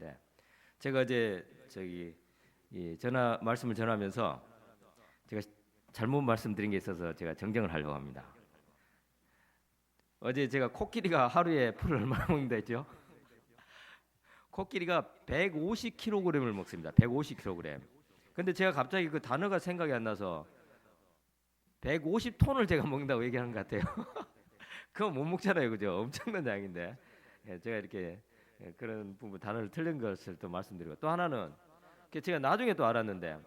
하는데 제가 어제 전화 말씀을 전하면서 제가 잘못 말씀드린 게 있어서 제가 정정을 하려고 합니다. 어제 제가 코끼리가 하루에 풀을 얼마나 먹는다 했죠? 코끼리가 150kg을 먹습니다. 150kg. 근데 제가 갑자기 그 단어가 생각이 안 나서 150톤을 제가 먹는다고 얘기하는 것 같아요. 그거 못 먹잖아요, 그죠? 엄청난 양인데. 제가 이렇게 그런 부분 단어를 틀린 것을 또 말씀드리고, 또 하나는 제가 나중에 또 알았는데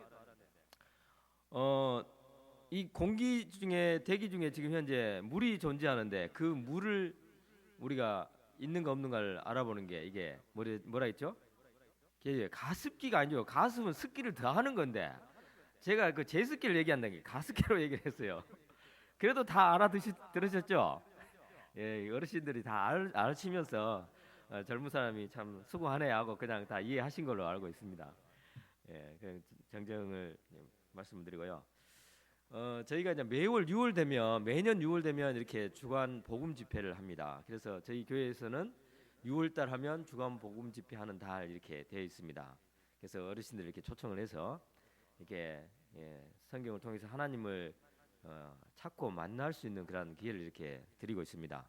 이 공기 중에, 대기 중에 지금 현재 물이 존재하는데 그 물을 우리가 있는가 없는가를 알아보는 게 이게 뭐라 했죠? 가습기가 아니죠. 가습은 습기를 더하는 건데 제가 그 제습기를 얘기한다는 게 가습기로 얘기를 했어요. 그래도 다 들으셨죠? 예, 어르신들이 다 알으시면서 젊은 사람이 참 수고하네 하고 그냥 다 이해하신 걸로 알고 있습니다. 예, 그 정정을 말씀드리고요. 저희가 이제 매년 6월 되면 이렇게 주간 복음 집회를 합니다. 그래서 저희 교회에서는 6월 달 하면 주간 복음 집회 하는 달 이렇게 되어 있습니다. 그래서 어르신들 이렇게 초청을 해서 이렇게 성경을 통해서 하나님을 찾고 만날 수 있는 그런 기회를 이렇게 드리고 있습니다.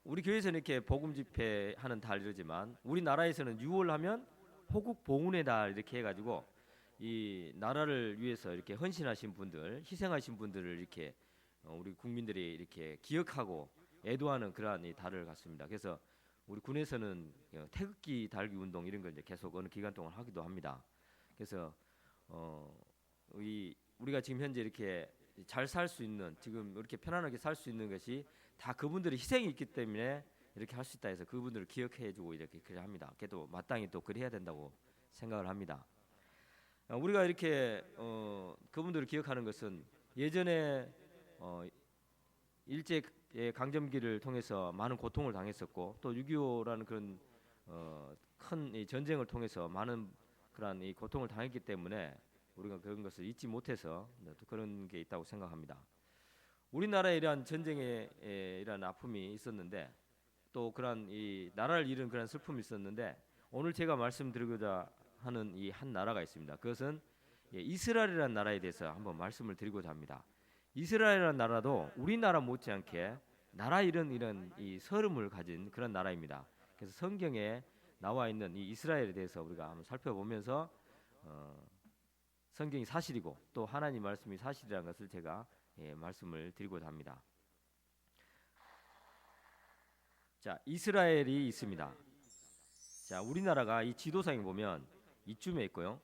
우리 교회에서는 이렇게 복음 집회 하는 달 이러지만 우리나라에서는 6월 하면 호국 봉훈의 달 이렇게 해가지고 이 나라를 위해서 이렇게 헌신하신 분들, 희생하신 분들을 이렇게 우리 국민들이 이렇게 기억하고 애도하는 그러한 이 달을 갖습니다. 그래서 우리 군에서는 태극기 달기 운동 이런 걸 이제 계속 어느 기간 동안 하기도 합니다. 그래서 우리가 지금 현재 이렇게 잘 살 수 있는, 지금 이렇게 편안하게 살 수 있는 것이 다 그분들의 희생이 있기 때문에 이렇게 할 수 있다 해서 그분들을 기억해주고 이렇게 그래 합니다. 그래도 마땅히 또 그래야 된다고 생각을 합니다. 우리가 이렇게 그분들을 기억하는 것은 예전에 일제 강점기를 통해서 많은 고통을 당했었고 또 6.25라는 그런 큰 이 전쟁을 통해서 많은 그런 이 고통을 당했기 때문에 우리가 그런 것을 잊지 못해서 또 그런 게 있다고 생각합니다. 우리나라에 이러한 전쟁에 이러한 아픔이 있었는데 또 그런 이 나라를 잃은 그런 슬픔이 있었는데 오늘 제가 말씀드리고자 하는 이 한 나라가 있습니다. 그것은 이스라엘이라는 나라에 대해서 한번 말씀을 드리고자 합니다. 이스라엘이라는 나라도 우리나라 못지않게 나라 이런 이 서름을 가진 그런 나라입니다. 그래서 성경에 나와 있는 이 이스라엘에 대해서 우리가 한번 살펴보면서 성경이 사실이고 또 하나님 말씀이 사실이라는 것을 제가 말씀을 드리고자 합니다. 자, 이스라엘이 있습니다. 자, 우리나라가 이 지도상에 보면 이쯤에 있고요.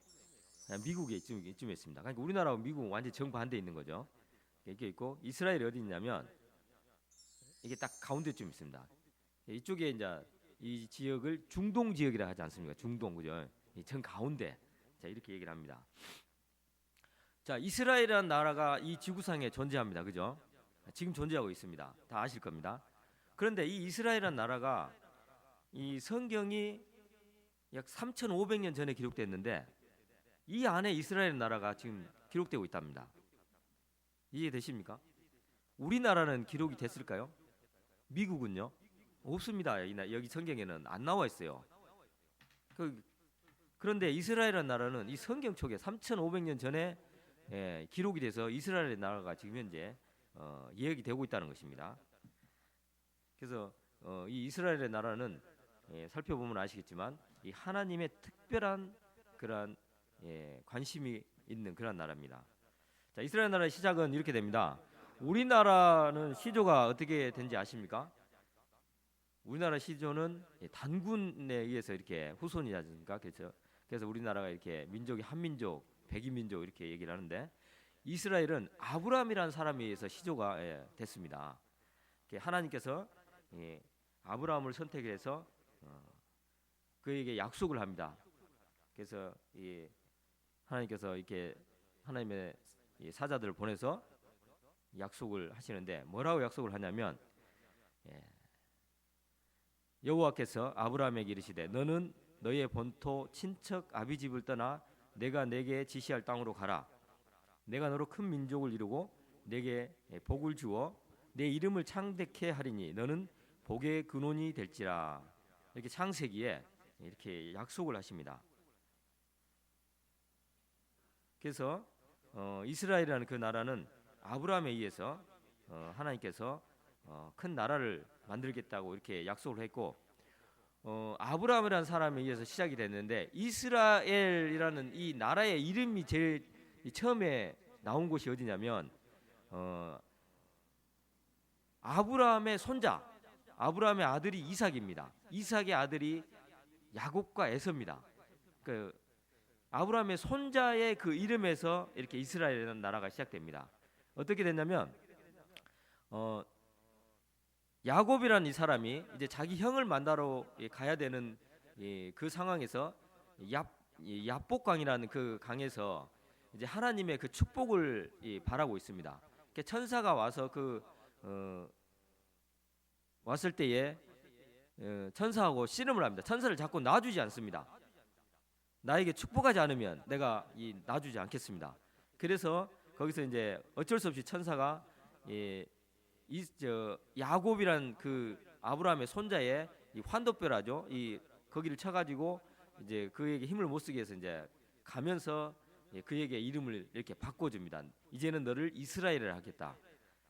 미국에 이쯤에 있습니다. 그러니까 우리나라와 미국은 완전 정반대에 있는 거죠. 이렇게 있고 이스라엘이 어디 있냐면 이게 딱 가운데쯤 있습니다. 이쪽에 이제 이 지역을 중동 지역이라 하지 않습니까? 중동, 그죠? 정 가운데. 자, 이렇게 얘기를 합니다. 자, 이스라엘이라는 나라가 이 지구상에 존재합니다. 그죠? 지금 존재하고 있습니다. 다 아실 겁니다. 그런데 이 이스라엘이라는 나라가 이 성경이 약 3,500년 전에 기록됐는데 이 안에 이스라엘 나라가 지금 기록되고 있답니다. 이해되십니까? 우리나라는 기록이 됐을까요? 미국은요? 없습니다. 여기 성경에는 안 나와 있어요. 그런데 이스라엘이라는 나라는 이 성경 속에 3,500년 전에 기록이 돼서 이스라엘의 나라가 지금 현재 이야기 되고 있다는 것입니다. 그래서 이 이스라엘의 나라는 살펴보면 아시겠지만 이 하나님의 특별한 그러한 관심이 있는 그런 나라입니다. 자, 이스라엘 나라의 시작은 이렇게 됩니다. 우리나라는 시조가 어떻게 된지 아십니까? 우리나라 시조는 단군에 의해서 이렇게 후손이지 않습니까? 그래서 우리나라가 이렇게 민족이 한민족, 백이민족 이렇게 얘기를 하는데 이스라엘은 아브라함이라는 사람에 의해서 시조가 됐습니다. 하나님께서 아브라함을 선택해서 그에게 약속을 합니다. 그래서 하나님께서 이렇게 하나님의 사자들을 보내서 약속을 하시는데 뭐라고 약속을 하냐면 여호와께서 아브라함에게 이르시되 너는 너의 본토 친척 아비 집을 떠나 내가 내게 지시할 땅으로 가라. 내가 너로 큰 민족을 이루고 내게 복을 주어 내 이름을 창대케 하리니 너는 복의 근원이 될지라. 이렇게 창세기에 이렇게 약속을 하십니다. 그래서 이스라엘이라는 그 나라는 아브라함에 의해서 하나님께서 큰 나라를 만들겠다고 이렇게 약속을 했고, 아브라함이라는 사람에 의해서 시작이 됐는데, 이스라엘이라는 이 나라의 이름이 제일 처음에 나온 곳이 어디냐면 아브라함의 손자, 아브라함의 아들이 이삭입니다. 이삭의 아들이 야곱과 에서입니다. 그 아브라함의 손자의 그 이름에서 이렇게 이스라엘이라는 나라가 시작됩니다. 어떻게 됐냐면 야곱이라는 이 사람이 이제 자기 형을 만나러 가야 되는 그 상황에서 야복강이라는 그 강에서 이제 하나님의 그 축복을 바라고 있습니다. 천사가 와서 왔을 때에 천사하고 씨름을 합니다. 천사를 자꾸 놔주지 않습니다. 나에게 축복하지 않으면 내가 놔주지 않겠습니다. 그래서 거기서 이제 어쩔 수 없이 천사가 야곱이란 그 아브라함의 손자의 환도뼈라죠. 거기를 쳐가지고 이제 그에게 힘을 못 쓰게 해서 이제 가면서 그에게 이름을 이렇게 바꿔줍니다. 이제는 너를 이스라엘을 하겠다.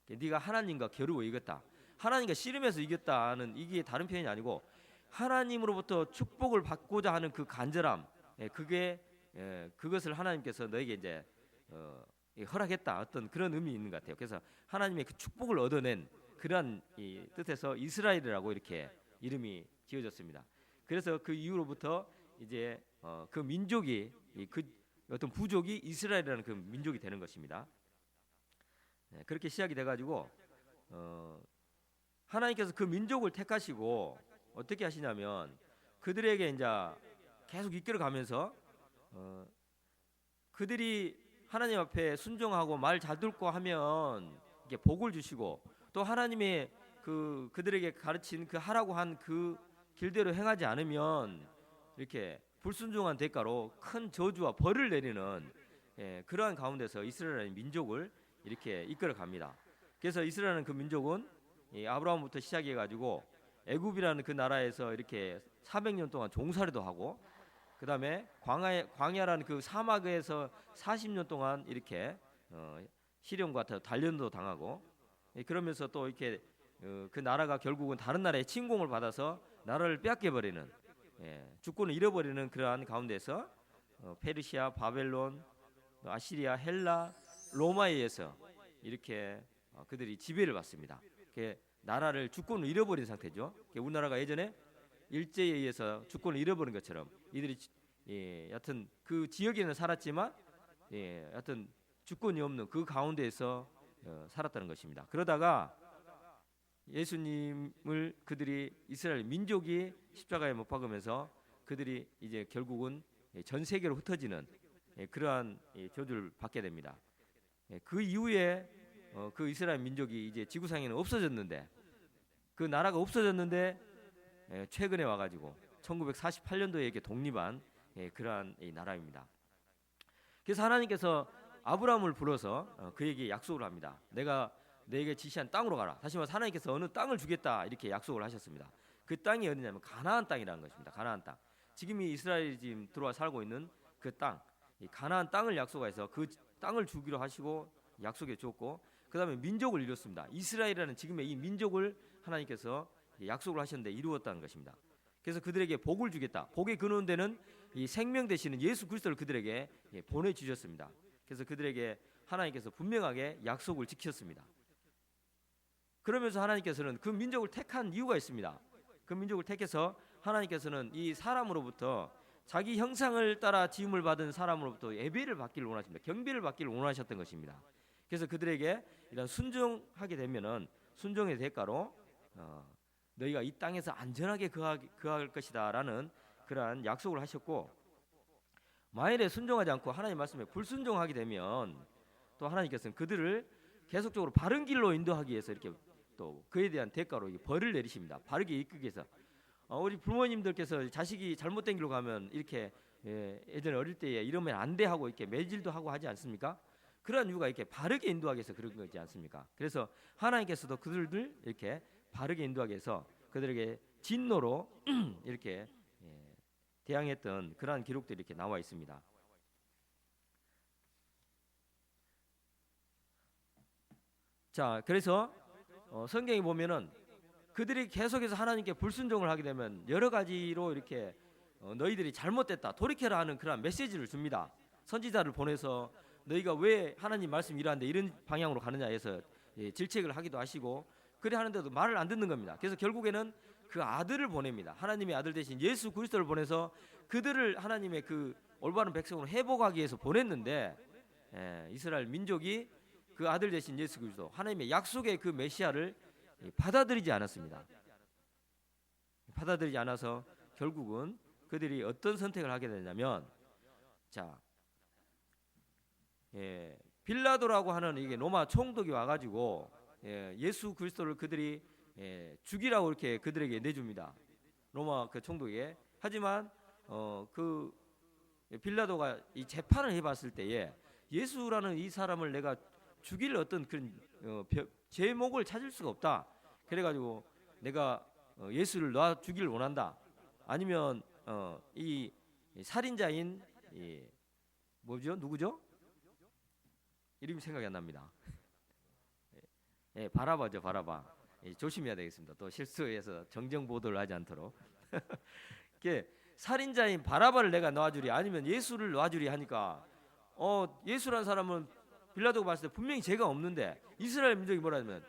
네가 하나님과 겨루어 이겼다. 하나님과 씨름해서 이겼다는 이게 다른 표현이 아니고 하나님으로부터 축복을 받고자 하는 그 간절함, 그것을 하나님께서 너에게 이제 허락했다. 어떤 그런 의미 있는 것 같아요. 그래서 하나님의 그 축복을 얻어낸 그러한 뜻에서 이스라엘이라고 이렇게 이름이 지어졌습니다. 그래서 그 이후로부터 이제 그 민족이 그 어떤 부족이 이스라엘이라는 그 민족이 되는 것입니다. 그렇게 시작이 돼가지고 하나님께서 그 민족을 택하시고 어떻게 하시냐면 그들에게 이제 계속 이끌어가면서 그들이 하나님 앞에 순종하고 말 잘 듣고 하면 이렇게 복을 주시고, 또 하나님의 그들에게 가르친 그 하라고 한 그 길대로 행하지 않으면 이렇게 불순종한 대가로 큰 저주와 벌을 내리는 그러한 가운데서 이스라엘 민족을 이렇게 이끌어 갑니다. 그래서 이스라엘은 그 민족은 아브라함부터 시작해 가지고 애굽이라는 그 나라에서 이렇게 400년 동안 종살이도 하고, 그 다음에 광야라는 그 사막에서 40년 동안 이렇게 시련과 단련도 당하고, 그러면서 또 이렇게 그 나라가 결국은 다른 나라의 침공을 받아서 나라를 빼앗겨 버리는, 주권을 잃어버리는 그러한 가운데서 페르시아, 바벨론, 아시리아, 헬라, 로마에 의해서 이렇게 그들이 지배를 받습니다. 나라를 주권을 잃어버린 상태죠. 우리나라가 예전에 일제에 의해서 주권을 잃어버린 것처럼 이들이 여하튼 그 지역에는 살았지만 여하튼 주권이 없는 그 가운데에서 살았다는 것입니다. 그러다가 예수님을 그들이 이스라엘 민족이 십자가에 못 박으면서 그들이 이제 결국은 전 세계로 흩어지는 그러한 저주를 받게 됩니다. 그 이후에 그 이스라엘 민족이 이제 지구상에는 없어졌는데, 그 나라가 없어졌는데 최근에 와가지고 1948년도에 이렇게 독립한 그러한 나라입니다. 그래서 하나님께서 아브라함을 불러서 그에게 약속을 합니다. 내가 너에게 지시한 땅으로 가라. 다시 말해서 하나님께서 어느 땅을 주겠다 이렇게 약속을 하셨습니다. 그 땅이 어디냐면 가나안 땅이라는 것입니다. 가나안 땅. 지금 이 이스라엘이 지금 들어와 살고 있는 그 땅, 이 가나안 땅을 약속해서 그 땅을 주기로 하시고 약속해 주었고, 그 다음에 민족을 이뤘습니다. 이스라엘이라는 지금의 이 민족을 하나님께서 약속을 하셨는데 이루었다는 것입니다. 그래서 그들에게 복을 주겠다. 복의 근원되는 이 생명 되시는 예수 그리스도를 그들에게 보내주셨습니다. 그래서 그들에게 하나님께서 분명하게 약속을 지켰습니다. 그러면서 하나님께서는 그 민족을 택한 이유가 있습니다. 그 민족을 택해서 하나님께서는 이 사람으로부터 자기 형상을 따라 지음을 받은 사람으로부터 예배를 받기를 원하십니다. 경배를 받기를 원하셨던 것입니다. 그래서 그들에게 이런 순종하게 되면은 순종의 대가로 너희가 이 땅에서 안전하게 거할 것이다라는 그러한 약속을 하셨고, 만일에 순종하지 않고 하나님 말씀에 불순종하게 되면 또 하나님께서는 그들을 계속적으로 바른 길로 인도하기 위해서 이렇게 또 그에 대한 대가로 벌을 내리십니다. 바르게 이끌기 위해서. 우리 부모님들께서 자식이 잘못된 길로 가면 이렇게 예전에 어릴 때에 이러면 안 돼 하고 이렇게 매질도 하고 하지 않습니까? 그런 이유가 이렇게 바르게 인도하기 위해서 그런 거지 않습니까? 그래서 하나님께서도 그들을 이렇게 바르게 인도하기 위해서 그들에게 진노로 이렇게 대항했던 그러한 기록들이 이렇게 나와 있습니다. 자, 그래서 성경에 보면은 그들이 계속해서 하나님께 불순종을 하게 되면 여러 가지로 이렇게 너희들이 잘못됐다, 돌이켜라 하는 그런 메시지를 줍니다. 선지자를 보내서 너희가 왜 하나님 말씀 이러한데 이런 방향으로 가느냐 해서 질책을 하기도 하시고, 그래 하는데도 말을 안 듣는 겁니다. 그래서 결국에는 그 아들을 보냅니다. 하나님의 아들 대신 예수 그리스도를 보내서 그들을 하나님의 그 올바른 백성으로 회복하기 위해서 보냈는데, 이스라엘 민족이 그 아들 대신 예수 그리스도 하나님의 약속의 그 메시아를 받아들이지 않았습니다. 받아들이지 않아서 결국은 그들이 어떤 선택을 하게 되냐면, 자, 빌라도라고 하는 이게 로마 총독이 와가지고 예수 그리스도를 그들이 죽이라고 이렇게 그들에게 내줍니다. 로마 그 총독에게. 하지만 그 빌라도가 이 재판을 해봤을 때에 예수라는 이 사람을 내가 죽일 어떤 그런 제목을 찾을 수가 없다. 그래가지고 내가 예수를 놔 주기를 원한다. 아니면 이 살인자인 뭐죠? 누구죠? 이름이 생각이 안 납니다. 바라바죠, 바라바. 조심해야 되겠습니다. 또 실수해서 정정 보도를 하지 않도록. 살인자인 바라바를 내가 놔주리, 아니면 예수를 놔주리 하니까 예수라는 사람은 빌라도가 봤을 때 분명히 죄가 없는데 이스라엘 민족이 뭐라면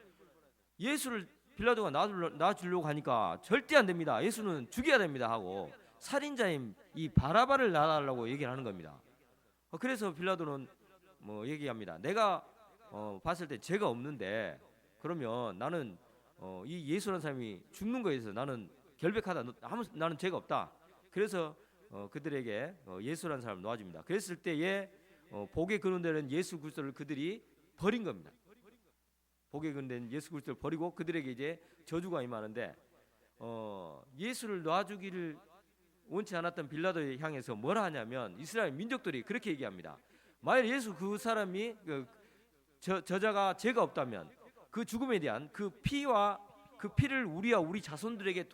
예수를 빌라도가 놔주려고 하니까 절대 안 됩니다. 예수는 죽여야 됩니다 하고 살인자인 이 바라바를 놔달라고 얘기를 하는 겁니다. 그래서 빌라도는 뭐 얘기합니다. 내가 봤을 때 죄가 없는데 그러면 나는 이 예수라는 사람이 죽는 거에 대해서 나는 결백하다. 나는 죄가 없다. 그래서 그들에게 예수라는 사람을 놓아줍니다. 그랬을 때에 복에 거론되는 예수 그리스도를 그들이 버린 겁니다. 복에 거론된 예수 그리스도를 버리고 그들에게 이제 저주가 임하는데, 예수를 놔주기를 원치 않았던 빌라도를 향해서 뭐라 하냐면 이스라엘 민족들이 그렇게 얘기합니다. 만약 예수 그 사람이 저자가 죄가 없다면 그 죽음에 대한 그 피와 그 피를 우리와 우리 자손들에게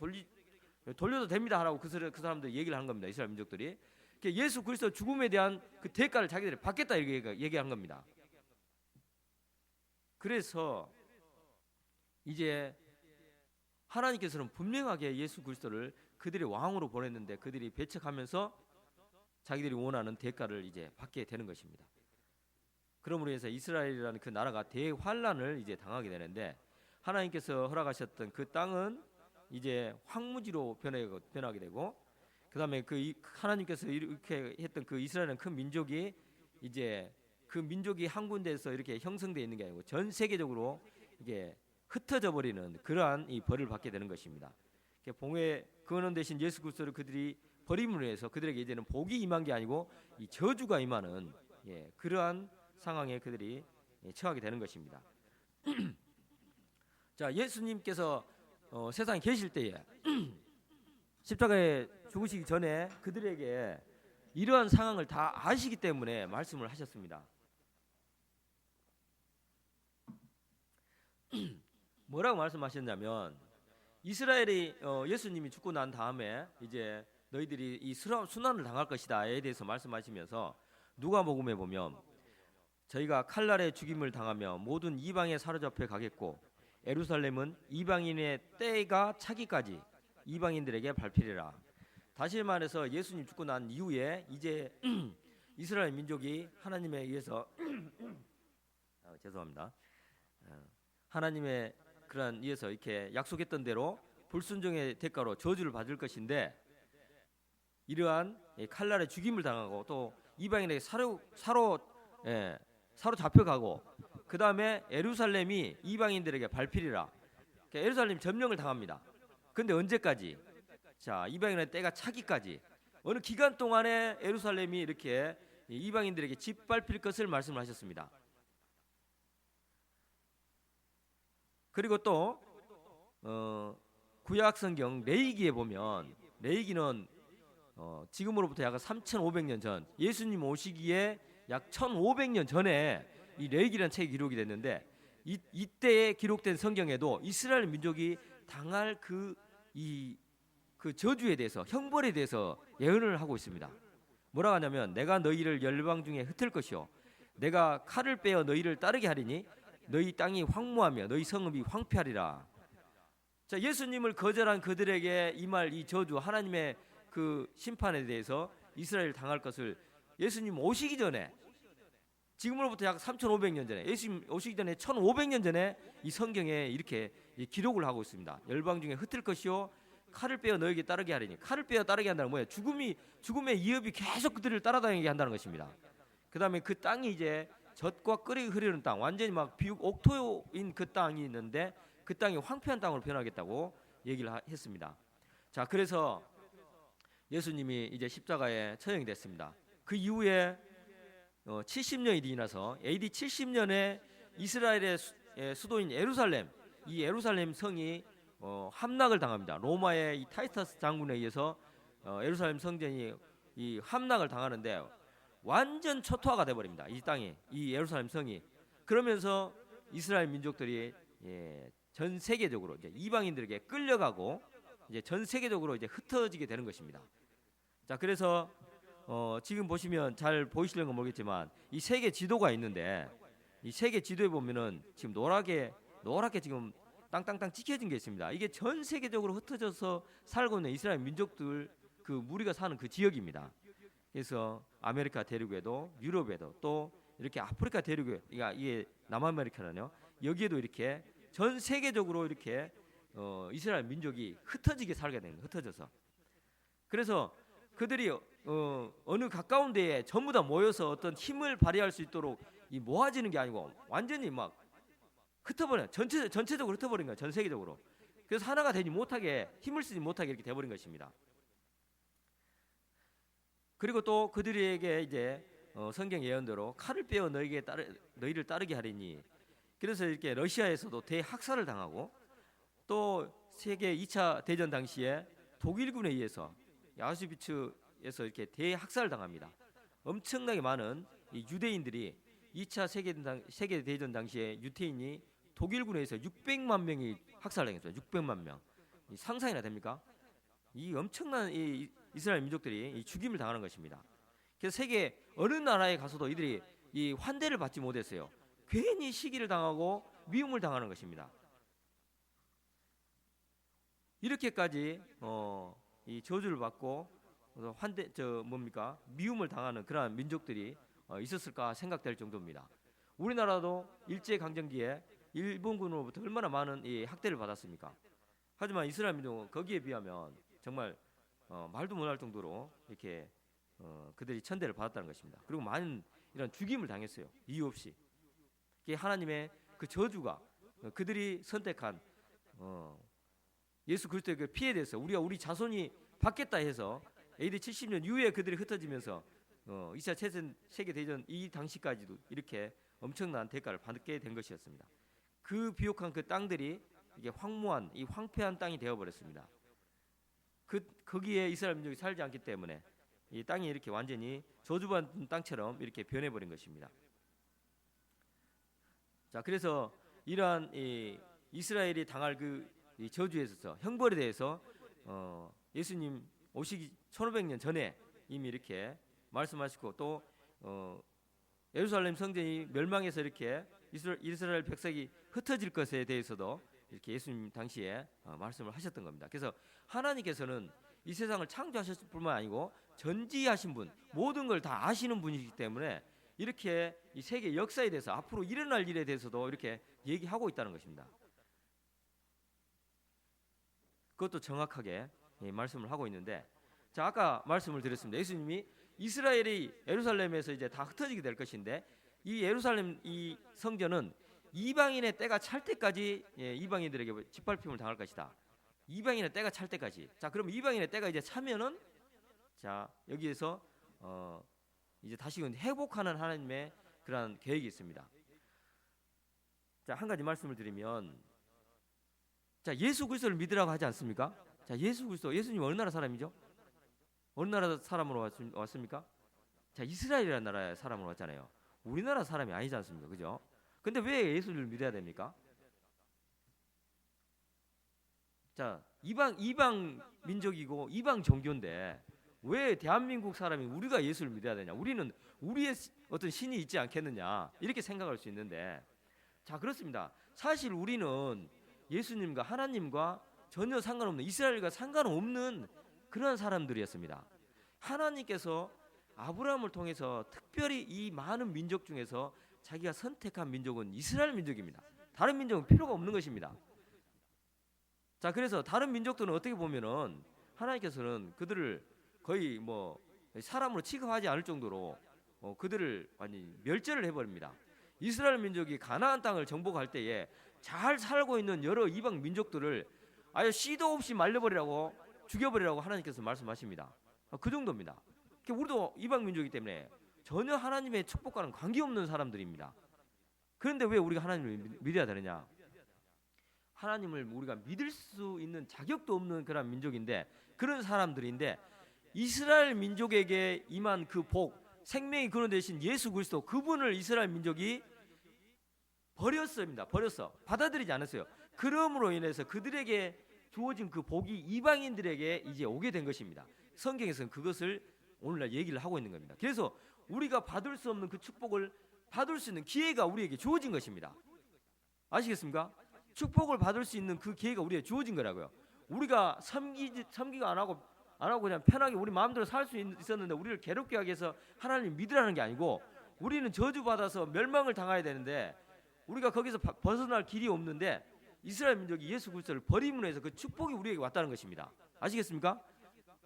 돌려도 됩니다 하라고 그 사람들 얘기를 한 겁니다. 이스라엘 민족들이 예수 그리스도 죽음에 대한 그 대가를 자기들이 받겠다 이렇게 얘기한 겁니다. 그래서 이제 하나님께서는 분명하게 예수 그리스도를 그들의 왕으로 보냈는데 그들이 배척하면서 자기들이 원하는 대가를 이제 받게 되는 것입니다. 그러므로 해서 이스라엘이라는 그 나라가 대환란을 이제 당하게 되는데, 하나님께서 허락하셨던 그 땅은 이제 황무지로 변하게 되고, 그다음에 하나님께서 이렇게 했던 그 이스라엘은 큰 민족이 이제 그 민족이 한 군데에서 이렇게 형성되어 있는 게 아니고 전 세계적으로 이게 흩어져 버리는 그러한 이 벌을 받게 되는 것입니다. 봉회 근원 대신 예수 그리스도를 그들이 버림으로 해서 그들에게 이제는 복이 임한 게 아니고 이 저주가 임하는 그러한 상황에 그들이 처하게 되는 것입니다. 자, 예수님께서 세상에 계실 때에 십자가에 죽으시기 전에 그들에게 이러한 상황을 다 아시기 때문에 말씀을 하셨습니다. 뭐라고 말씀하셨냐면, 이스라엘이 예수님이 죽고 난 다음에 이제 너희들이 이 순환을 당할 것이다에 대해서 말씀하시면서 누가복음에 보면 저희가 칼날에 죽임을 당하며 모든 이방에 사로잡혀 가겠고 예루살렘은 이방인의 때가 차기까지 이방인들에게 밟히리라. 다시 말해서 예수님 죽고 난 이후에 이제 이스라엘 민족이 하나님에 의해서 죄송합니다. 하나님의 그런 의해서 이렇게 약속했던 대로 불순종의 대가로 저주를 받을 것인데, 이러한 칼날에 죽임을 당하고 또 이방인에게 사로잡혀가고 그 다음에 예루살렘이 이방인들에게 밟히리라. 예루살렘 점령을 당합니다. 근데 언제까지? 자, 이방인의 때가 차기까지 어느 기간 동안에 예루살렘이 이렇게 이방인들에게 짓밟힐 것을 말씀을 하셨습니다. 그리고 또 구약 성경 레위기에 보면, 레위기는 지금으로부터 약 3,500년 전, 예수님 오시기에 약 1,500년 전에 이 레위기라는 책이 기록이 됐는데, 이때에 기록된 성경에도 이스라엘 민족이 당할 이 그 저주에 대해서, 형벌에 대해서 예언을 하고 있습니다. 뭐라고 하냐면 내가 너희를 열방 중에 흩을 것이요 내가 칼을 빼어 너희를 따르게 하리니 너희 땅이 황무하며 너희 성읍이 황폐하리라. 자, 예수님을 거절한 그들에게 임할 이 저주, 하나님의 그 심판에 대해서 이스라엘 당할 것을 예수님 오시기 전에, 지금으로부터 약 3,500년 전에, 예수님 오시기 전에 1,500년 전에 이 성경에 이렇게 기록을 하고 있습니다. 열방 중에 흩을 것이요 칼을 빼어 너에게 따르게 하리니. 칼을 빼어 따르게 한다는 뭐예요? 죽음의 위협이 계속 그들을 따라다니게 한다는 것입니다. 그 다음에 그 땅이 이제 젖과 끓이 흐르는 땅, 완전히 막 비옥 옥토인 그 땅이 있는데 그 땅이 황폐한 땅으로 변하겠다고 얘기를 했습니다. 자, 그래서 예수님이 이제 십자가에 처형이 됐습니다. 그 이후에 70년이 지나서 AD 70년에 이스라엘의 수도인 예루살렘, 이 예루살렘 성이 함락을 당합니다. 로마의 이 타이터스 장군에 의해서 예루살렘 성전이 이 함락을 당하는데 완전 초토화가 돼버립니다. 이 땅이, 이 예루살렘 성이. 그러면서 이스라엘 민족들이 전 세계적으로 이제 이방인들에게 끌려가고 이제 전 세계적으로 이제 흩어지게 되는 것입니다. 자, 그래서 지금 보시면 잘 보이시려는 건 모르겠지만 이 세계 지도가 있는데 이 세계 지도에 보면은 지금 노랗게 지금 땅땅땅 찍혀진 게 있습니다. 이게 전 세계적으로 흩어져서 살고 있는 이스라엘 민족들 그 무리가 사는 그 지역입니다. 그래서 아메리카 대륙에도 유럽에도 또 이렇게 아프리카 대륙에, 그러니까 이게 남아메리카는요. 여기에도 이렇게 전 세계적으로 이렇게 이스라엘 민족이 흩어지게 살게 되는 거예요. 흩어져서. 그래서 그들이 어느 가까운 데에 전부 다 모여서 어떤 힘을 발휘할 수 있도록 이 모아지는 게 아니고 완전히 막 흩어버려. 전체적으로 흩어버린 거예요. 전 세계적으로. 그래서 하나가 되지 못하게, 힘을 쓰지 못하게 이렇게 돼버린 것입니다. 그리고 또 그들에게 이제 성경 예언대로 칼을 빼어 너희를 따르게 하리니. 그래서 이렇게 러시아에서도 대학살을 당하고 또 세계 2차 대전 당시에 독일군에 의해서 아우슈비츠에서 이렇게 대학살을 당합니다. 엄청나게 많은 이 유대인들이 2차 세계 대전 당시에 유태인이 독일군에 의해서 600만 명이 학살당했어요. 600만 명. 상상이나 됩니까? 이 엄청난 이 이스라엘 민족들이 이 죽임을 당하는 것입니다. 그래서 세계 어느 나라에 가서도 이들이 이 환대를 받지 못했어요. 괜히 시기를 당하고 미움을 당하는 것입니다. 이렇게까지 이 저주를 받고 미움을 당하는 그러한 민족들이 있었을까 생각될 정도입니다. 우리나라도 일제 강점기에 일본군으로부터 얼마나 많은 이 학대를 받았습니까? 하지만 이스라엘 민족은 거기에 비하면 정말 말도 못할 정도로 이렇게 그들이 천대를 받았다는 것입니다. 그리고 많은 이런 죽임을 당했어요. 이유 없이. 이게 하나님의 그 저주가 그들이 선택한 예수 그리스도의 그 피에 대해서 우리 자손이 받겠다 해서 AD 70년 이후에 그들이 흩어지면서 2차 세계 대전 이 당시까지도 이렇게 엄청난 대가를 받게 된 것이었습니다. 그 비옥한 그 땅들이 이게 황무한 이 황폐한 땅이 되어버렸습니다. 거기에 이스라엘 민족이 살지 않기 때문에 이 땅이 이렇게 완전히 저주받은 땅처럼 이렇게 변해버린 것입니다. 자, 그래서 이러한 이 이스라엘이 당할 그 이 저주에 있어서 형벌에 대해서 예수님 오시기 1500년 전에 이미 이렇게 말씀하시고 또 예루살렘 성전이 멸망해서 이렇게 이스라엘 백성이 흩어질 것에 대해서도 이렇게 예수님 당시에 말씀을 하셨던 겁니다. 그래서 하나님께서는 이 세상을 창조하셨을 뿐만 아니고 전지하신 분, 모든 걸 다 아시는 분이기 때문에 이렇게 이 세계 역사에 대해서 앞으로 일어날 일에 대해서도 이렇게 얘기하고 있다는 것입니다. 그것도 정확하게 말씀을 하고 있는데, 자, 아까 말씀을 드렸습니다. 예수님이 이스라엘이 예루살렘에서 이제 다 흩어지게 될 것인데 이 예루살렘 이 성전은 이방인의 때가 찰 때까지 이방인들에게 짓밟힘을 당할 것이다. 이방인의 때가 찰 때까지. 자, 그럼 이방인의 때가 이제 차면은 자, 여기에서 이제 다시금 회복하는 하나님의 그러한 계획이 있습니다. 자, 한 가지 말씀을 드리면, 자, 예수 그리스도를 믿으라고 하지 않습니까? 자, 예수 그리스도, 예수님 어느 나라 사람이죠? 어느 나라 사람으로 왔습니까? 자, 이스라엘이라는 나라의 사람으로 왔잖아요. 우리나라 사람이 아니지 않습니까? 그죠? 근데 왜 예수를 믿어야 됩니까? 자, 이방 민족이고 이방 종교인데 왜 대한민국 사람이 우리가 예수를 믿어야 되냐? 우리는 우리의 어떤 신이 있지 않겠느냐? 이렇게 생각할 수 있는데, 자, 그렇습니다. 사실 우리는 예수님과 하나님과 전혀 상관없는, 이스라엘과 상관없는 그런 사람들이었습니다. 하나님께서 아브라함을 통해서 특별히 이 많은 민족 중에서 자기가 선택한 민족은 이스라엘 민족입니다. 다른 민족은 필요가 없는 것입니다. 자, 그래서 다른 민족들은 어떻게 보면은 하나님께서는 그들을 거의 뭐 사람으로 취급하지 않을 정도로 그들을 완전히 멸절을 해버립니다. 이스라엘 민족이 가나안 땅을 정복할 때에 잘 살고 있는 여러 이방 민족들을 아예 씨도 없이 말려버리라고, 죽여버리라고 하나님께서 말씀하십니다. 그 정도입니다. 우리도 이방 민족이기 때문에 전혀 하나님의 축복과는 관계없는 사람들입니다. 그런데 왜 우리가 하나님을 믿어야 되느냐? 하나님을 우리가 믿을 수 있는 자격도 없는 그런 민족인데, 그런 사람들인데, 이스라엘 민족에게 임한 그 복, 생명이 근원 되신 예수 그리스도, 그분을 이스라엘 민족이 버렸습니다. 버렸어. 받아들이지 않았어요. 그러므로 인해서 그들에게 주어진 그 복이 이방인들에게 이제 오게 된 것입니다. 성경에서는 그것을 오늘날 얘기를 하고 있는 겁니다. 그래서 우리가 받을 수 없는 그 축복을 받을 수 있는 기회가 우리에게 주어진 것입니다. 아시겠습니까? 축복을 받을 수 있는 그 기회가 우리에게 주어진 거라고요. 우리가 섬기가 안 하고 그냥 편하게 우리 마음대로 살 수 있었는데, 우리를 괴롭게 하기 위해서 하나님 믿으라는 게 아니고, 우리는 저주받아서 멸망을 당해야 되는데 우리가 거기서 벗어날 길이 없는데, 이스라엘 민족이 예수 그리스도를 버림으로 해서 그 축복이 우리에게 왔다는 것입니다. 아시겠습니까?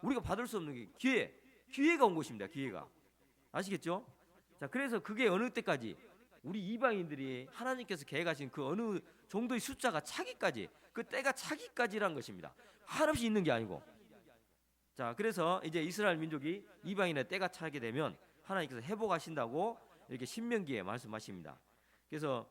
우리가 받을 수 없는 기회가 온 것입니다. 기회가. 아시겠죠? 자, 그래서 그게 어느 때까지, 우리 이방인들이 하나님께서 계획하신 그 어느 정도의 숫자가 차기까지, 그 때가 차기까지란 것입니다. 한없이 있는 게 아니고. 자, 그래서 이제 이스라엘 민족이 이방인의 때가 차게 되면 하나님께서 회복하신다고 이렇게 신명기에 말씀하십니다. 그래서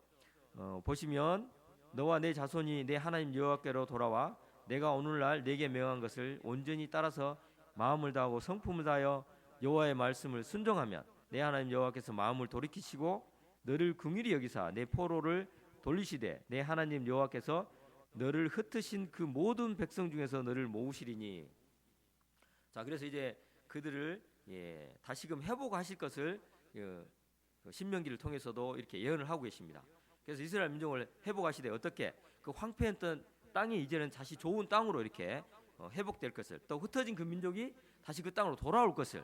보시면, 너와 내 자손이 내 하나님 여호와께로 돌아와 내가 오늘날 내게 명한 것을 온전히 따라서 마음을 다하고 성품을 다하여 여호와의 말씀을 순종하면 내 하나님 여호와께서 마음을 돌이키시고 너를 긍휼히 여기사 내 포로를 돌리시되 내 하나님 여호와께서 너를 흩으신 그 모든 백성 중에서 너를 모으시리니. 자, 그래서 이제 그들을 다시금 회복하실 것을 신명기를 통해서도 이렇게 예언을 하고 계십니다. 그래서 이스라엘 민족을 회복하시되 어떻게 그 황폐했던 땅이 이제는 다시 좋은 땅으로 이렇게 회복될 것을, 또 흩어진 그 민족이 다시 그 땅으로 돌아올 것을,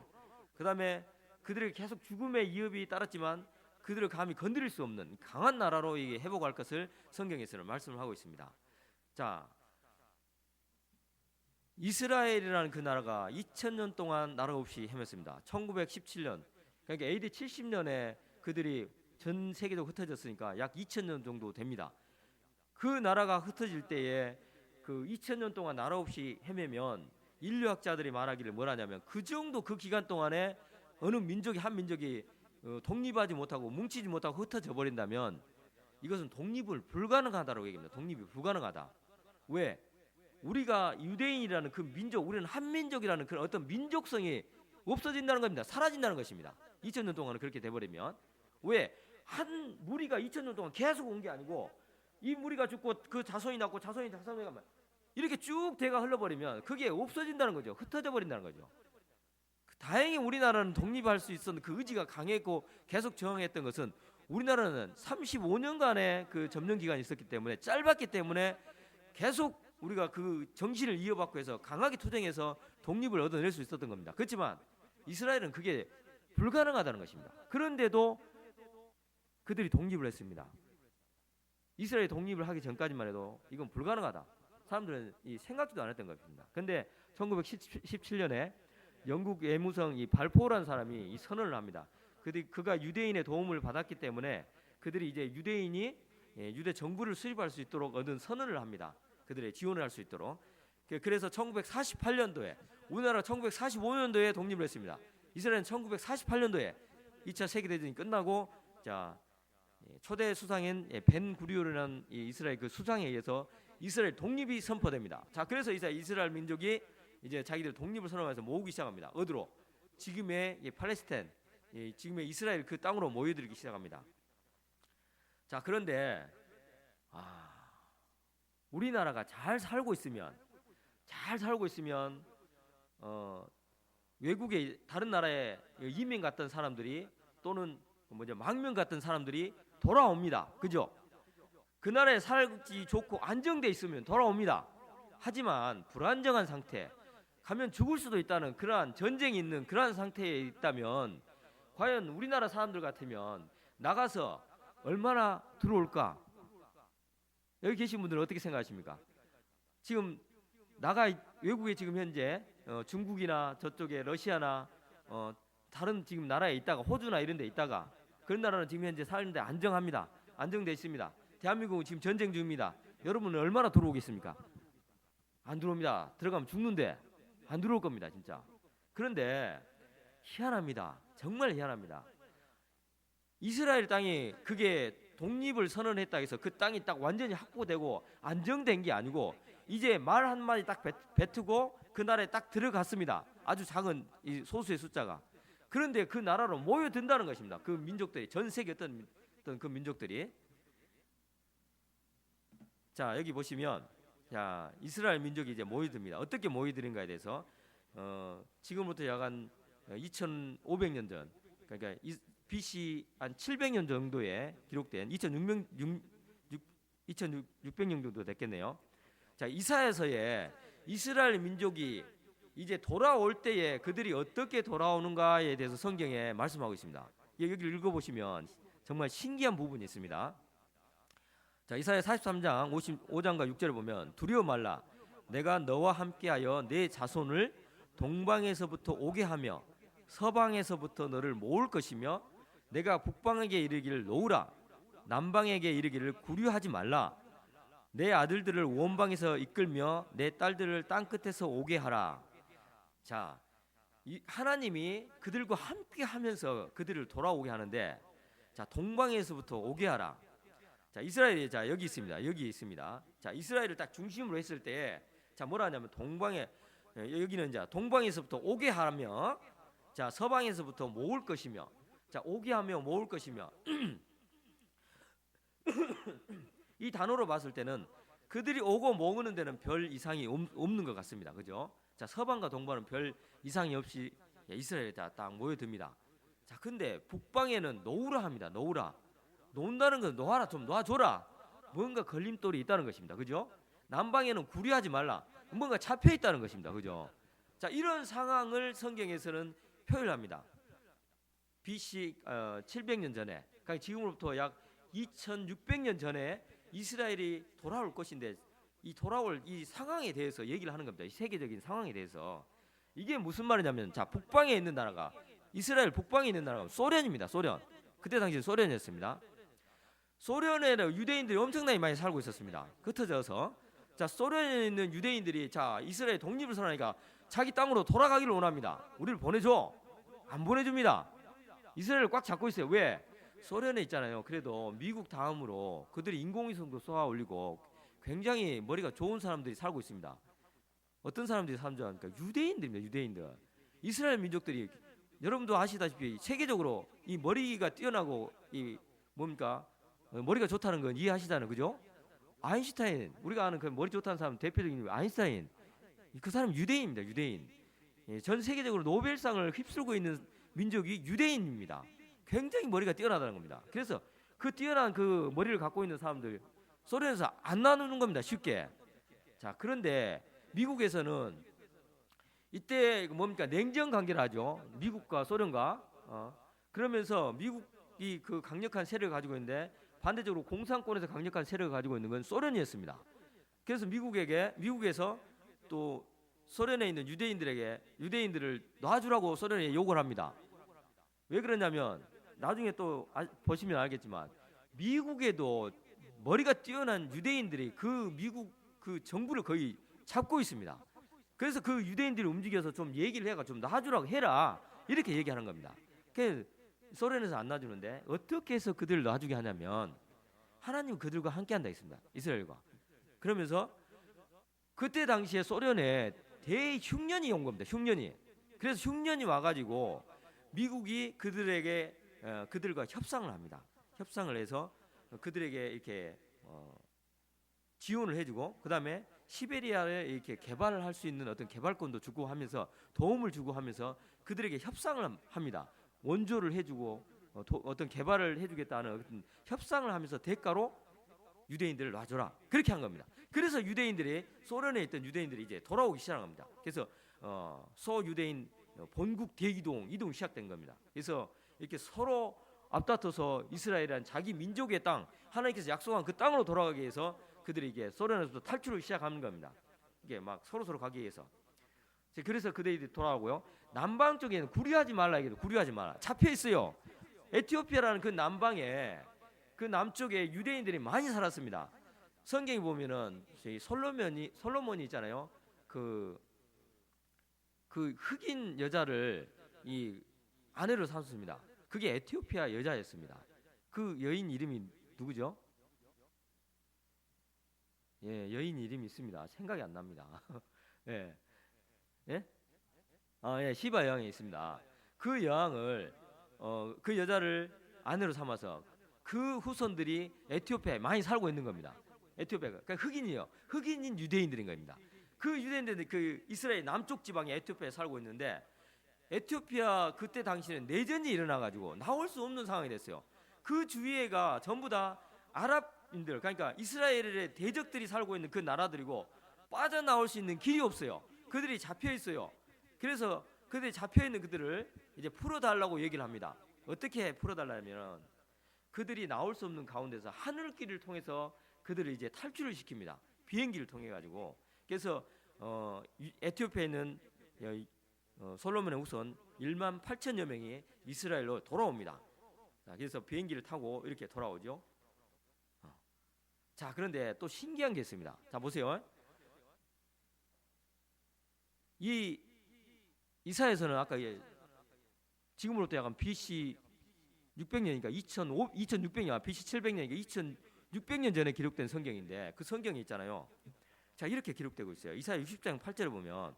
그 다음에 그들에게 계속 죽음의 위협이 따랐지만 그들을 감히 건드릴 수 없는 강한 나라로 이게 회복할 것을 성경에서는 말씀을 하고 있습니다. 자, 이스라엘이라는 그 나라가 2000년 동안 나라 없이 헤맸습니다. 1917년, 그러니까 AD 70년에 그들이 전 세계적으로 흩어졌으니까 약 2000년 정도 됩니다. 그 나라가 흩어질 때에 그 2000년 동안 나라 없이 헤매면 인류학자들이 말하기를 뭐라냐면, 그 정도 그 기간 동안에 어느 민족이 한 민족이 독립하지 못하고 뭉치지 못하고 흩어져 버린다면 이것은 독립을 불가능하다라고 얘기합니다. 독립이 불가능하다. 왜? 우리가 유대인이라는 그 민족, 우리는 한민족이라는 그런 어떤 민족성이 없어진다는 겁니다. 사라진다는 것입니다. 2000년 동안은 그렇게 돼버리면. 왜? 한 무리가 2000년 동안 계속 온 게 아니고, 이 무리가 죽고 그 자손이 낳고 자손이 가면 이렇게 쭉 대가 흘러버리면 그게 없어진다는 거죠. 흩어져 버린다는 거죠. 다행히 우리나라는 독립할 수 있었는 그 의지가 강했고 계속 저항했던 것은, 우리나라는 35년간의 그 점령 기간이 있었기 때문에, 짧았기 때문에 계속 우리가 그 정신을 이어받고 해서 강하게 투쟁해서 독립을 얻어낼 수 있었던 겁니다. 그렇지만 이스라엘은 그게 불가능하다는 것입니다. 그런데도 그들이 독립을 했습니다. 이스라엘이 독립을 하기 전까지만 해도 이건 불가능하다, 사람들은 생각지도 않았던 것입니다. 그런데 1917년에 영국 외무성 이 발포라는 사람이 이 선언을 합니다. 그가 유대인의 도움을 받았기 때문에 그들이 이제 유대인이 유대 정부를 수립할 수 있도록 얻은 선언을 합니다. 그들의 지원을 할 수 있도록. 그래서 1948년도에, 우리나라 1945년도에 독립을 했습니다. 이스라엘은 1948년도에 2차 세계대전이 끝나고, 자, 초대 수상인 벤 구리온이라는 이스라엘 그 수상에 의해서 이스라엘 독립이 선포됩니다. 자, 그래서 이스라엘 민족이 이제 자기들 독립을 선언해서 모으기 시작합니다. 어디로? 지금의 팔레스타인, 지금의 이스라엘 그 땅으로 모여들기 시작합니다. 자, 그런데 우리나라가 잘 살고 있으면, 잘 살고 있으면 외국에 다른 나라에 이민 갔던 사람들이 또는 망명 갔던 사람들이 돌아옵니다. 그죠? 그 나라에 살기 좋고 안정돼 있으면 돌아옵니다. 하지만 불안정한 상태, 가면 죽을 수도 있다는 그러한 전쟁이 있는 그러한 상태에 있다면 과연 우리나라 사람들 같으면 나가서 얼마나 들어올까? 여기 계신 분들은 어떻게 생각하십니까? 지금 외국에 지금 현재 중국이나 저쪽에 러시아나 다른 지금 나라에 있다가 호주나 이런 데 있다가 그런 나라는 지금 현재 사는데 안정합니다. 안정돼 있습니다. 대한민국은 지금 전쟁 중입니다. 여러분은 얼마나 들어오겠습니까? 안 들어옵니다. 들어가면 죽는데 안 들어올 겁니다, 진짜. 그런데 희한합니다. 정말 희한합니다. 이스라엘 땅이 그게 독립을 선언했다 해서 그 땅이 딱 완전히 확보되고 안정된 게 아니고 이제 말 한마디 딱 뱉고 그 나라에 딱 들어갔습니다. 아주 작은 이 소수의 숫자가. 그런데 그 나라로 모여든다는 것입니다. 그 민족들이, 전 세계 어떤 그 민족들이. 자, 여기 보시면 자, 이스라엘 민족이 이제 모여듭니다. 어떻게 모여드는가에 대해서 지금부터 약 한 2,500년 전, 그러니까 BC 한 700년 정도에 기록된 2,600년 정도 됐겠네요. 자, 이사야서에 이스라엘 민족이 이제 돌아올 때에 그들이 어떻게 돌아오는가에 대해서 성경에 말씀하고 있습니다. 여기 읽어보시면 정말 신기한 부분이 있습니다. 자, 이사야 43장 55장과 6절을 보면 두려워 말라 내가 너와 함께하여 내 자손을 동방에서부터 오게 하며 서방에서부터 너를 모을 것이며 내가 북방에게 이르기를 놓으라 남방에게 이르기를 구류하지 말라 내 아들들을 원방에서 이끌며 내 딸들을 땅끝에서 오게 하라. 자, 하나님이 그들과 함께 하면서 그들을 돌아오게 하는데 자, 동방에서부터 오게 하라. 자, 이스라엘이 자 여기 있습니다. 자, 이스라엘을 딱 중심으로 했을 때 자, 뭐라 하냐면 동방에 여기는 자 동방에서부터 오게 하며 자, 서방에서부터 모을 것이며 자, 오게 하며 모을 것이며 이 단어로 봤을 때는 그들이 오고 모으는 데는 별 이상이 없는 것 같습니다. 그죠? 자, 서방과 동방은 별 이상이 없이 이스라엘에 딱 모여듭니다. 자, 근데 북방에는 놓으라 합니다. 놓으라. 놓는다는 건 놓아라, 좀 놔줘라. 뭔가 걸림돌이 있다는 것입니다. 그죠? 남방에는 구려하지 말라. 뭔가 잡혀 있다는 것입니다. 그죠? 자, 이런 상황을 성경에서는 표현합니다. BC 700년 전에, 그러니까 지금으로부터 약 2600년 전에 이스라엘이 돌아올 것인데 이 돌아올 이 상황에 대해서 얘기를 하는 겁니다. 이 세계적인 상황에 대해서. 이게 무슨 말이냐면 자, 북방에 있는 나라가 이스라엘 북방에 있는 나라가 소련입니다. 소련. 그때 당시 소련이었습니다. 소련에는 유대인들이 엄청나게 많이 살고 있었습니다. 흩어져서. 자, 소련에 있는 유대인들이 자, 이스라엘 독립을 선언하니까 자기 땅으로 돌아가기를 원합니다. 우리를 보내줘. 안 보내줍니다. 이스라엘을 꽉 잡고 있어요. 왜? 소련에 있잖아요. 그래도 미국 다음으로 그들이 인공위성도 쏘아 올리고 굉장히 머리가 좋은 사람들이 살고 있습니다. 어떤 사람들이 살죠? 그러니까 유대인들입니다. 유대인들. 이스라엘 민족들이 여러분도 아시다시피 세계적으로 이 머리가 뛰어나고 이 뭡니까? 머리가 좋다는 건 이해하시잖아요. 그죠? 아인슈타인, 우리가 아는 그 머리 좋다는 사람 대표적인 아인슈타인. 그 사람 유대인입니다. 유대인. 전 세계적으로 노벨상을 휩쓸고 있는 민족이 유대인입니다. 굉장히 머리가 뛰어나다는 겁니다. 그래서 그 뛰어난 그 머리를 갖고 있는 사람들 소련에서 안 나누는 겁니다. 쉽게. 자, 그런데 미국에서는 이때 뭡니까? 냉전 관계를 하죠. 미국과 소련과. 그러면서 미국이 그 강력한 세력을 가지고 있는데 반대적으로 공산권에서 강력한 세력을 가지고 있는 건 소련이었습니다. 그래서 미국에서 또 소련에 있는 유대인들을 놔주라고 소련에 요구를 합니다. 왜 그러냐면 나중에 또 보시면 알겠지만 미국에도 머리가 뛰어난 유대인들이 그 미국 그 정부를 거의 잡고 있습니다. 그래서 그 유대인들이 움직여서 좀 얘기를 해가 좀 놔주라고 해라 이렇게 얘기하는 겁니다. 그 소련에서 안 놔주는데 어떻게 해서 그들을 놔주게 하냐면 하나님 그들과 함께한다 했습니다. 이스라엘과. 그러면서 그때 당시에 소련에 대흉년이 온 겁니다. 흉년이. 그래서 흉년이 와가지고 미국이 그들과 협상을 합니다. 협상을 해서 그들에게 이렇게 지원을 해주고 그 다음에 시베리아에 이렇게 개발을 할 수 있는 어떤 개발권도 주고 하면서 도움을 주고 하면서 그들에게 협상을 합니다. 원조를 해주고 어떤 개발을 해주겠다는 어떤 협상을 하면서 대가로 유대인들을 놔줘라 그렇게 한 겁니다. 그래서 유대인들이 소련에 있던 유대인들이 이제 돌아오기 시작한 겁니다. 그래서 소유대인 본국 대이동이 시작된 겁니다. 그래서 이렇게 서로 앞다퉈서 이스라엘이란 자기 민족의 땅 하나님께서 약속한 그 땅으로 돌아가기 위해서 그들이 이게 소련에서부터 탈출을 시작하는 겁니다. 이게 막 서로 가기 위해서. 그래서 그들이 돌아오고요. 남방 쪽에는 구류하지 말라 얘기도 구류하지 마라. 잡혀 있어요. 에티오피아라는 그 남방에 그 남쪽에 유대인들이 많이 살았습니다. 성경에 보면은 솔로몬이 있잖아요. 그 흑인 여자를 이 아내로 삼습니다. 그게 에티오피아 여자였습니다. 그 여인 이름이 누구죠? 예, 여인 이름이 있습니다. 생각이 안 납니다. 예, 예, 예, 시바 여왕이 있습니다. 그 여왕을 그 여자를 아내로 삼아서 그 후손들이 에티오피아에 많이 살고 있는 겁니다. 에티오피아가 그러니까 흑인이에요. 흑인인 유대인들인 겁니다. 그 유대인들이 그 이스라엘 남쪽 지방에 에티오피아에 살고 있는데 에티오피아 그때 당시에는 내전이 일어나가지고 나올 수 없는 상황이 됐어요. 그 주위에가 전부 다 아랍인들 그러니까 이스라엘의 대적들이 살고 있는 그 나라들이고 빠져나올 수 있는 길이 없어요. 그들이 잡혀 있어요. 그래서 그들이 잡혀 있는 그들을 이제 풀어달라고 얘기를 합니다. 어떻게 풀어달라면 그들이 나올 수 없는 가운데서 하늘길을 통해서 그들을 이제 탈출을 시킵니다. 비행기를 통해 가지고. 그래서 에티오피아에는 솔로몬의 후손 1만 8천여 명이 이스라엘로 돌아옵니다. 자, 그래서 비행기를 타고 이렇게 돌아오죠. 자, 그런데 또 신기한 게 있습니다. 자, 보세요. 이 이사야서는 아까 지금으로부터 약간 BC 600년이니까 2600년, BC 700년이니까 2600년 전에 기록된 성경인데 그 성경이 있잖아요. 자, 이렇게 기록되고 있어요. 이사야 60장 8절을 보면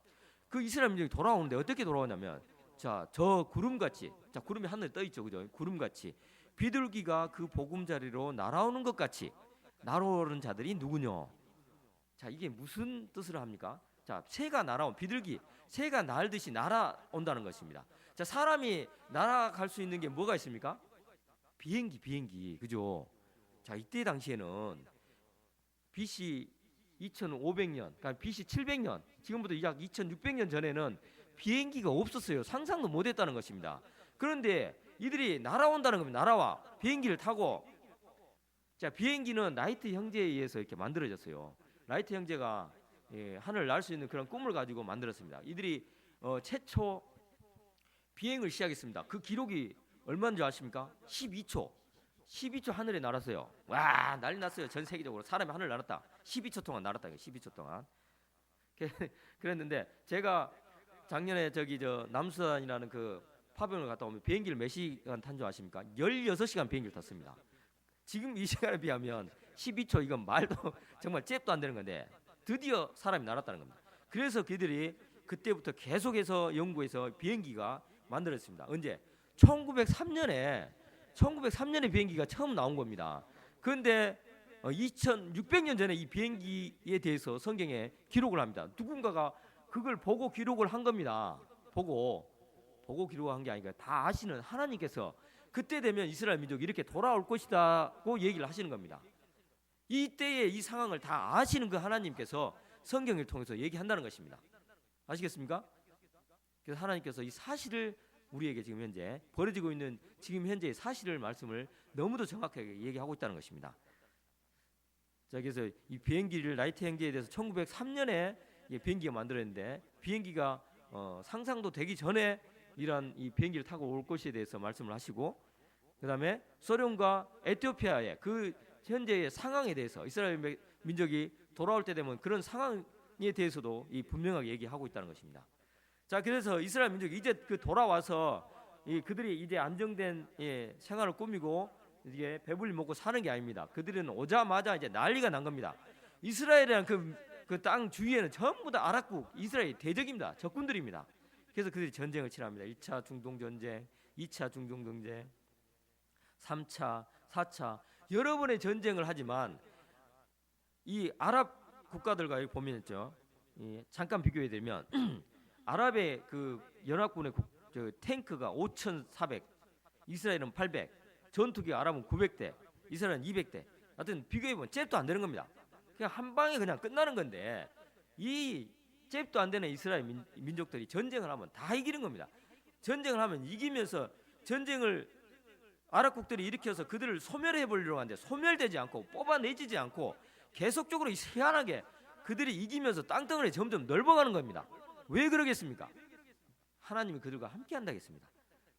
그 이스라엘 민족이 돌아오는데 어떻게 돌아오냐면 자, 저 구름같이 자, 구름이 하늘에 떠 있죠. 그죠? 구름같이 비둘기가 그 보금자리로 날아오는 것 같이 날아오는 자들이 누구냐? 자, 이게 무슨 뜻을 합니까? 자, 새가 날아온 비둘기, 새가 날듯이 날아온다는 것입니다. 자, 사람이 날아갈 수 있는 게 뭐가 있습니까? 비행기, 그죠? 자, 이때 당시에는 BC 2500년, 그러니까 BC 700년, 지금부터 약 2600년 전에는 비행기가 없었어요. 상상도 못했다는 것입니다. 그런데 이들이 날아온다는 겁니다. 날아와 비행기를 타고. 자, 비행기는 라이트 형제에 의해서 이렇게 만들어졌어요. 라이트 형제가 하늘을 날 수 있는 그런 꿈을 가지고 만들었습니다. 이들이 최초 비행을 시작했습니다. 그 기록이 얼마인 줄 아십니까? 12초 하늘에 날았어요. 와, 난리 났어요. 전 세계적으로 사람이 하늘 날았다. 12초 동안 날았다. 12초 동안. 그랬는데 제가 작년에 남수단이라는 그 파병을 갔다 오면 비행기를 몇 시간 탄 줄 아십니까? 16시간 비행기를 탔습니다. 지금 이 시간에 비하면 12초 이건 말도 정말 잽도 안 되는 건데 드디어 사람이 날았다는 겁니다. 그래서 그들이 그때부터 계속해서 연구해서 비행기가 만들어졌습니다. 언제? 1903년에 비행기가 처음 나온 겁니다. 그런데 2600년 전에 이 비행기에 대해서 성경에 기록을 합니다. 누군가가 그걸 보고 기록을 한 겁니다. 보고 기록한 게 아니라 다 아시는 하나님께서 그때 되면 이스라엘 민족이 이렇게 돌아올 것이다고 얘기를 하시는 겁니다. 이때의 이 상황을 다 아시는 그 하나님께서 성경을 통해서 얘기한다는 것입니다. 아시겠습니까? 그래서 하나님께서 이 사실을 우리에게 지금 현재 벌어지고 있는 지금 현재의 사실을 말씀을 너무도 정확하게 얘기하고 있다는 것입니다. 자, 그래서 이 비행기를 라이트 형제에 대해서 1903년에 비행기가 만들었는데 비행기가 상상도 되기 전에 이런 이 비행기를 타고 올 것에 대해서 말씀을 하시고 그다음에 소련과 에티오피아의 그 현재의 상황에 대해서 이스라엘 민족이 돌아올 때 되면 그런 상황에 대해서도 이 분명하게 얘기하고 있다는 것입니다. 자, 그래서 이스라엘 민족이 이제 그 돌아와서 그들이 이제 안정된 생활을 꾸미고 이게 배불리 먹고 사는 게 아닙니다. 그들은 오자마자 이제 난리가 난 겁니다. 이스라엘이라는 그 땅 주위에는 전부 다 아랍국, 이스라엘 대적입니다. 적군들입니다. 그래서 그들이 전쟁을 치릅니다. 1차 중동 전쟁, 2차 중동 전쟁, 3차, 4차 여러 번의 전쟁을 하지만 이 아랍 국가들과 여기 보면 있죠. 잠깐 비교해 드리면 아랍의 그 연합군의 탱크가 5,400, 이스라엘은 800, 전투기 아랍은 900대, 이스라엘은 200대. 하여튼 비교해 보면 잽도 안 되는 겁니다. 그냥 한 방에 그냥 끝나는 건데 이 잽도 안 되는 이스라엘 민족들이 전쟁을 하면 다 이기는 겁니다. 전쟁을 하면 이기면서 전쟁을 아랍국들이 일으켜서 그들을 소멸해 보려고 하는데 소멸되지 않고 뽑아내지지 않고 계속적으로 희한하게 그들이 이기면서 땅덩어리 점점 넓어가는 겁니다. 왜 그러겠습니까? 하나님이 그들과 함께 한다겠습니다.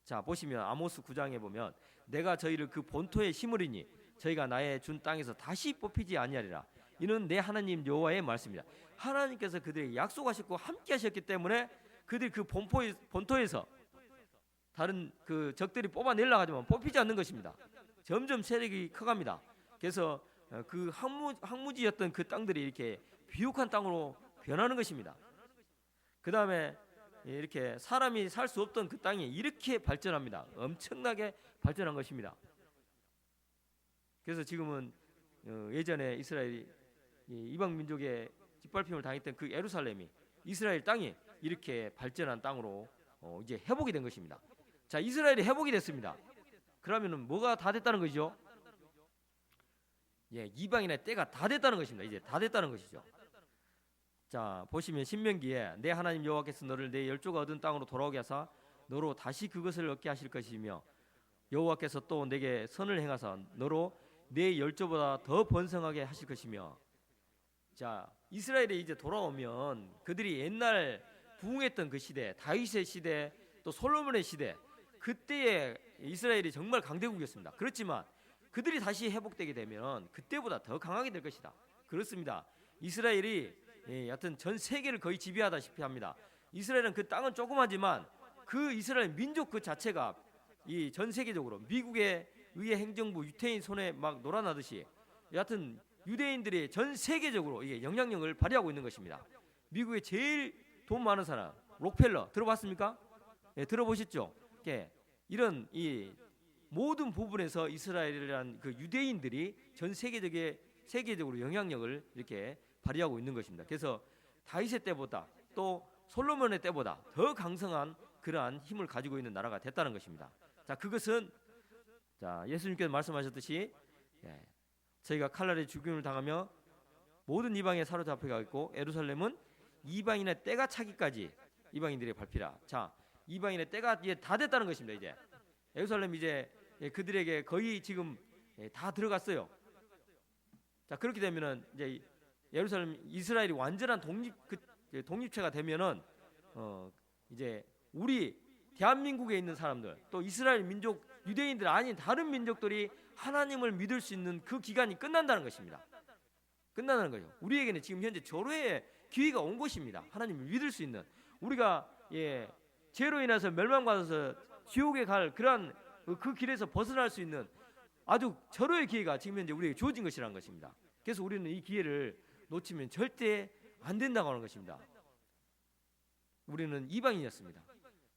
자, 보시면 아모스 9장에 보면 내가 저희를 그 본토에 심으리니 저희가 나의 준 땅에서 다시 뽑히지 아니하리라. 이는 내 하나님 여호와의 말씀이다. 하나님께서 그들에게 약속하셨고 함께 하셨기 때문에 그들이 그 본토에서 다른 그 적들이 뽑아내려고 하지만 뽑히지 않는 것입니다. 점점 세력이 커갑니다. 그래서 그 황무지였던 그 땅들이 이렇게 비옥한 땅으로 변하는 것입니다. 그 다음에 이렇게 사람이 살 수 없던 그 땅이 이렇게 발전합니다. 엄청나게 발전한 것입니다. 그래서 지금은 예전에 이스라엘이 이방 민족의 짓밟힘을 당했던 그 예루살렘이 이스라엘 땅이 이렇게 발전한 땅으로 이제 회복이 된 것입니다. 자, 이스라엘이 회복이 됐습니다. 그러면은 뭐가 다 됐다는 것이죠? 이방인의 때가 다 됐다는 것입니다. 이제 다 됐다는 것이죠. 자, 보시면 신명기에 내 하나님 여호와께서 너를 내 열조가 얻은 땅으로 돌아오게 하사 너로 다시 그것을 얻게 하실 것이며 여호와께서 또 내게 선을 행하사 너로 내 열조보다 더 번성하게 하실 것이며. 자, 이스라엘이 이제 돌아오면 그들이 옛날 부흥했던 그 시대, 다윗의 시대, 또 솔로몬의 시대, 그때의 이스라엘이 정말 강대국이었습니다. 그렇지만 그들이 다시 회복되게 되면 그때보다 더 강하게 될 것이다. 그렇습니다. 이스라엘이 여하튼 전 세계를 거의 지배하다시피 합니다. 이스라엘은 그 땅은 조그마지만 그 이스라엘 민족 그 자체가 이 전 세계적으로 미국의 의회 행정부 유태인 손에 막 놀아나듯이 여하튼 유대인들이 전 세계적으로 이게 영향력을 발휘하고 있는 것입니다. 미국의 제일 돈 많은 사람 록펠러 들어봤습니까? 들어보셨죠? 이런 이 모든 부분에서 이스라엘이라는 그 유대인들이 전 세계적으로 영향력을 이렇게 발휘하고 있는 것입니다. 그래서 다윗의 때보다 또 솔로몬의 때보다 더 강성한 그러한 힘을 가지고 있는 나라가 됐다는 것입니다. 자, 그것은 예수님께서 말씀하셨듯이 저희가 칼날에 죽임을 당하며 모든 이방에 사로잡혀가 있고 예루살렘은 이방인의 때가 차기까지 이방인들의 발피라. 자, 이방인의 때가 이제 다 됐다는 것입니다. 이제 예루살렘 이제 그들에게 거의 지금 다 들어갔어요. 자, 그렇게 되면은 이제 예루살렘 이스라엘이 완전한 독립체가 되면은 이제 우리 대한민국에 있는 사람들 또 이스라엘 민족 유대인들 아닌 다른 민족들이 하나님을 믿을 수 있는 그 기간이 끝난다는 것입니다. 끝난다는 거죠. 우리에게는 지금 현재 절호의 기회가 온 것입니다. 하나님을 믿을 수 있는 우리가 죄로 인해서 멸망받아서 지옥에 갈 그러한 그 길에서 벗어날 수 있는 아주 절호의 기회가 지금 현재 우리에게 주어진 것이라는 것입니다. 그래서 우리는 이 기회를 놓치면 절대 안 된다고 하는 것입니다. 우리는 이방인이었습니다.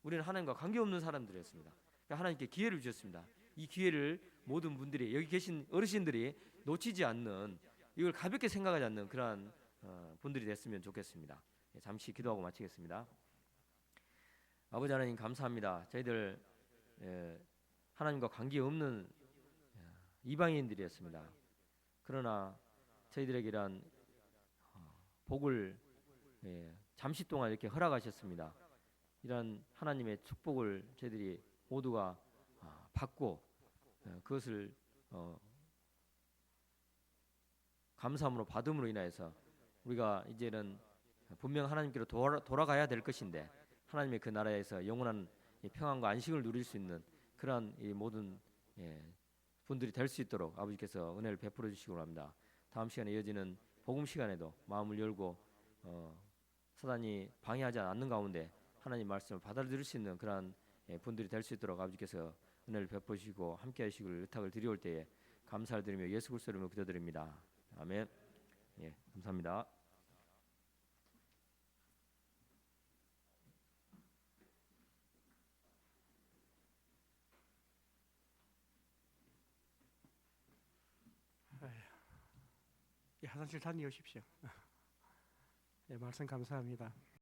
우리는 하나님과 관계없는 사람들이었습니다. 하나님께 기회를 주셨습니다. 이 기회를 모든 분들이 여기 계신 어르신들이 놓치지 않는 이걸 가볍게 생각하지 않는 그러한 분들이 됐으면 좋겠습니다. 잠시 기도하고 마치겠습니다. 아버지 하나님 감사합니다. 저희들 하나님과 관계없는 이방인들이었습니다. 그러나 저희들에게 이런 복을 잠시 동안 이렇게 허락하셨습니다. 이런 하나님의 축복을 저희들이 모두가 받고 그것을 감사함으로 받음으로 인하여서 우리가 이제는 분명 하나님께로 돌아가야 될 것인데 하나님의 그 나라에서 영원한 평안과 안식을 누릴 수 있는 그러한 이 모든 분들이 될 수 있도록 아버지께서 은혜를 베풀어 주시기 바랍니다. 다음 시간에 이어지는 복음 시간에도 마음을 열고 사단이 방해하지 않는 가운데 하나님 말씀을 받아들일 수 있는 그러한 분들이 될 수 있도록 아버지께서 은혜를 베푸시고 함께 하시기를 의탁을 드리올 때에 감사를 드리며 예수 그리스도 이름으로 기도드립니다. 아멘. 감사합니다. 화장실 다녀오십시오. 예, 말씀 감사합니다.